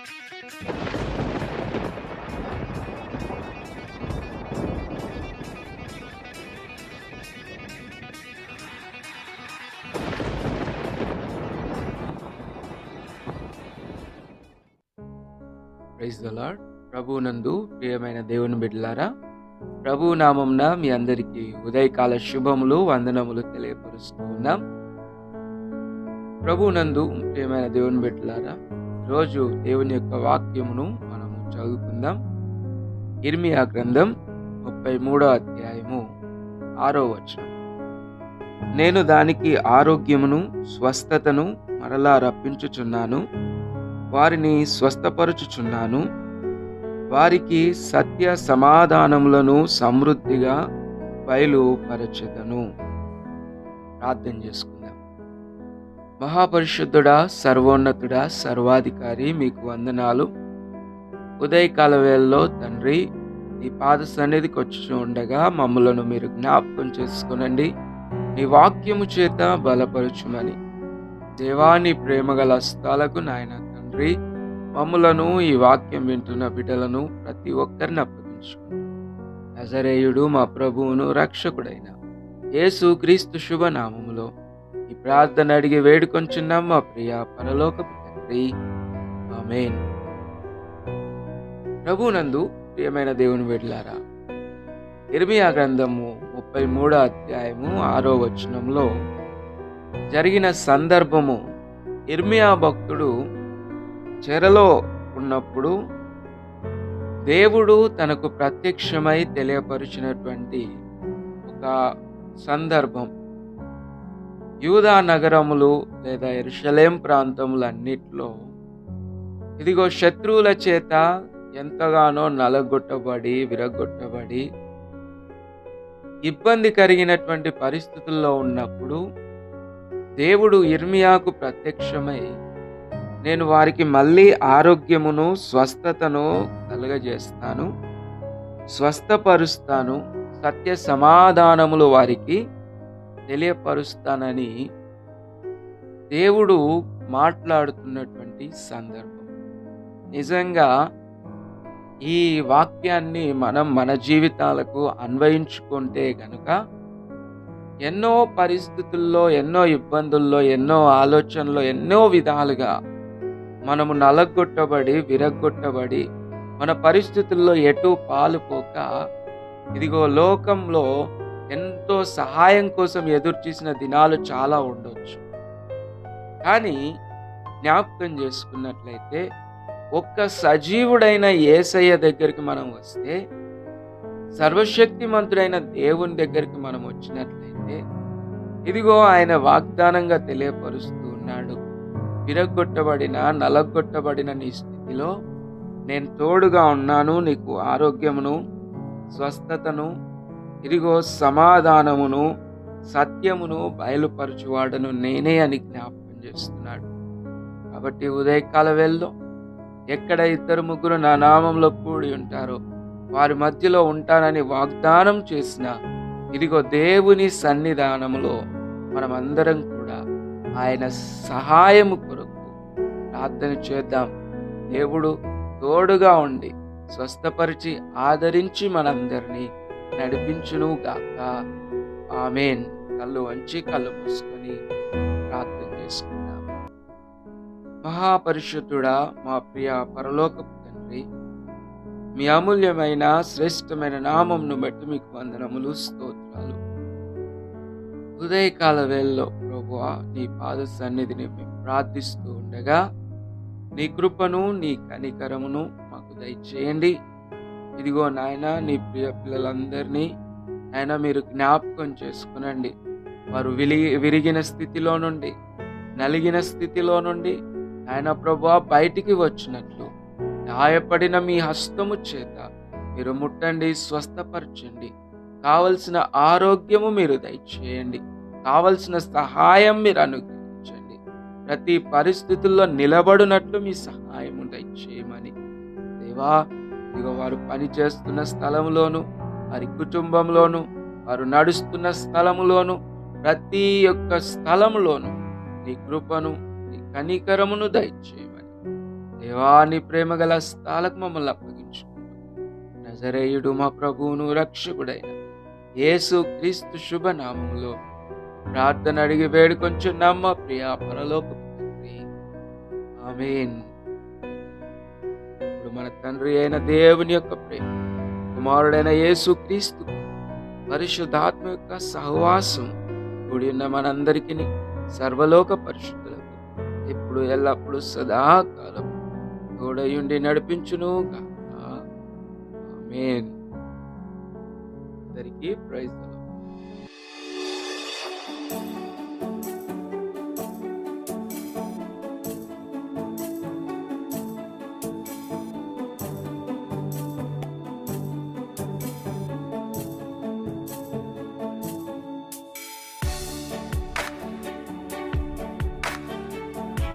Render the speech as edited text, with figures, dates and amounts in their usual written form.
Praise the lord. ప్రభువునందు ప్రియమైన దేవుని బిడ్డలారా, ప్రభువు నామమున మీ అందరికీ ఉదయకాల శుభములు, వందనములు తెలియపరుస్తూ ఉన్నాం. ప్రభువునందు ప్రియమైన దేవుని బిడ్డలారా, ఈరోజు దేవుని యొక్క వాక్యమును మనము చదువుకుందాం. ఇర్మియా గ్రంథం 33వ అధ్యాయము 6వ వచనం. నేను దానికి ఆరోగ్యమును స్వస్థతను మరలా రప్పించుచున్నాను, వారిని స్వస్థపరచుచున్నాను, వారికి సత్య సమాధానములను సమృద్ధిగా బయలుపరచెదను. ప్రార్థన చేసుకుందాం. మహాపరిశుద్ధుడా, సర్వోన్నతుడా, సర్వాధికారి, మీకు వందనాలు. ఉదయకాల వేళలో తండ్రి, నీ పాద సన్నిధికి వచ్చి ఉండగా మమ్మలను మీరు జ్ఞాపకం చేసుకునండి. నీ వాక్యము చేత బలపరచుమని దేవా, నీ ప్రేమగల హస్తాలకు నాయన తండ్రి, మమ్ములను ఈ వాక్యం వింటున్న బిడ్డలను ప్రతి ఒక్కరిని అప్పగించుకుంటూ నజరేయుడు మా ప్రభువును రక్షకుడైన యేసు క్రీస్తు శుభనామములో ఈ ప్రార్థన అడిగి వేడుకొంచున్నాం మా ప్రియ పరలోకపు తండ్రి, ఆమేన్. ప్రభువునందు ప్రియమైన దేవుని బిడ్డలారా, ఇర్మియా గ్రంథము 33వ అధ్యాయము 6వ వచనంలో జరిగిన సందర్భము, ఇర్మియా భక్తుడు చెరలో ఉన్నప్పుడు దేవుడు తనకు ప్రత్యక్షమై తెలియపరిచినటువంటి ఒక సందర్భం. యూదా నగరములు లేదా యెరూషలేం ప్రాంతములన్నిట్లో ఇదిగో శత్రువుల చేత ఎంతగానో నలగొట్టబడి విరగొట్టబడి ఇబ్బంది కలిగినటువంటి పరిస్థితుల్లో ఉన్నప్పుడు దేవుడు ఇర్మియాకు ప్రత్యక్షమై, నేను వారికి మళ్ళీ ఆరోగ్యమును స్వస్థతను కలుగజేస్తాను, స్వస్థపరుస్తాను, సత్య సమాధానములు వారికి తెలియపరుస్తానని దేవుడు మాట్లాడుతున్నటువంటి సందర్భం. నిజంగా ఈ వాక్యాన్ని మనం మన జీవితాలకు అన్వయించుకుంటే గనుక ఎన్నో పరిస్థితుల్లో, ఎన్నో ఇబ్బందుల్లో, ఎన్నో ఆలోచనలో, ఎన్నో విధాలుగా మనము నలగొట్టబడి విరగొట్టబడి మన పరిస్థితుల్లో ఎటు పాలుపోక ఇదిగో లోకంలో ఎంతో సహాయం కోసం ఎదురు చూసిన దినాలు చాలా ఉండొచ్చు. కానీ జ్ఞాపకం చేసుకున్నట్లయితే ఒక్క సజీవుడైన యేసయ్య దగ్గరికి మనం వస్తే, సర్వశక్తిమంతుడైన దేవుని దగ్గరికి మనం వచ్చినట్లయితే ఇదిగో ఆయన వాగ్దానంగా తెలియపరుస్తూ ఉన్నాడు, విరగొట్టబడిన నలగొట్టబడిన నీ స్థితిలో నేను తోడుగా ఉన్నాను, నీకు ఆరోగ్యమును స్వస్థతను ఇదిగో సమాధానమును సత్యమును బయలుపరచువాడను నేనే అని జ్ఞాపకం చేస్తున్నాడు. కాబట్టి ఉదయకాల వేళలో ఎక్కడ 2-3 నా నామంలో కూడి ఉంటారో వారి మధ్యలో ఉంటానని వాగ్దానం చేసిన ఇదిగో దేవుని సన్నిధానములో మనమందరం కూడా ఆయన సహాయము కొరకు ప్రార్థన చేద్దాం. దేవుడు తోడుగా ఉండి స్వస్థపరిచి ఆదరించి మనందరినీ నడిపించును గాక. ఆమేన్. కళ్ళు వంచి కళ్ళు మూసుకొని ప్రార్థన చేసుకుందాం. మహాపరిశుద్ధుడా, మా ప్రియ పరలోకపు తండ్రి, మీ అమూల్యమైన శ్రేష్టమైన నామంను బట్టి మీకు వందనములు, స్తోత్రాలు. ఉదయకాల వేళలో ప్రభువా, నీ పాద సన్నిధిని మేము ప్రార్థిస్తూ ఉండగా నీ కృపను, నీ కనికరమును మాకు దయచేయండి. ఇదిగో నాయన, నీ ప్రియ పిల్లలందరినీ ఆయన మీరు జ్ఞాపకం చేసుకునండి. వారు విరిగిన స్థితిలో నుండి, నలిగిన స్థితిలో నుండి ఆయన ప్రభువా బయటికి వచ్చినట్లు గాయపడిన మీ హస్తము చేత మీరు ముట్టండి, స్వస్థపరచండి. కావలసిన ఆరోగ్యము మీరు దయచేయండి, కావలసిన సహాయం మీరు అనుగ్రహించండి. ప్రతి పరిస్థితుల్లో నిలబడినట్లు మీ సహాయం దయచేయమని దేవా, ఇదిగో వారు పని చేస్తున్న స్థలంలోను, వారి కుటుంబంలోను, వారు నడుస్తున్న స్థలములోను, ప్రతి ఒక్క స్థలములోను నీ కృపను, నీ కనికరమును దయచేయమని దేవా, నీ ప్రేమ గల హస్తాలకు మమ్మల్ని అప్పగించుకుంటాం. నజరేయుడు మా ప్రభువును రక్షకుడైన యేసు క్రీస్తు శుభనామములో ప్రార్థన అడిగి వేడుకొంచున్నాం మా ప్రియ పరలోకపు తండ్రి. ఆమేన్. ఇప్పుడు మన తండ్రి అయిన దేవుని యొక్క ప్రేమ, కుమారుడైన యేసు క్రీస్తు పరిశుద్ధాత్మ యొక్క సహవాసం కూడి ఉన్న మనందరికీ, సర్వలోక పరిశుద్ధులకు ఇప్పుడు ఎల్లప్పుడు సదాకాలం తోడయుండి నడిపించును గాక. ఆమేన్. అందరికీ ప్రైజ్ ది లార్డ్.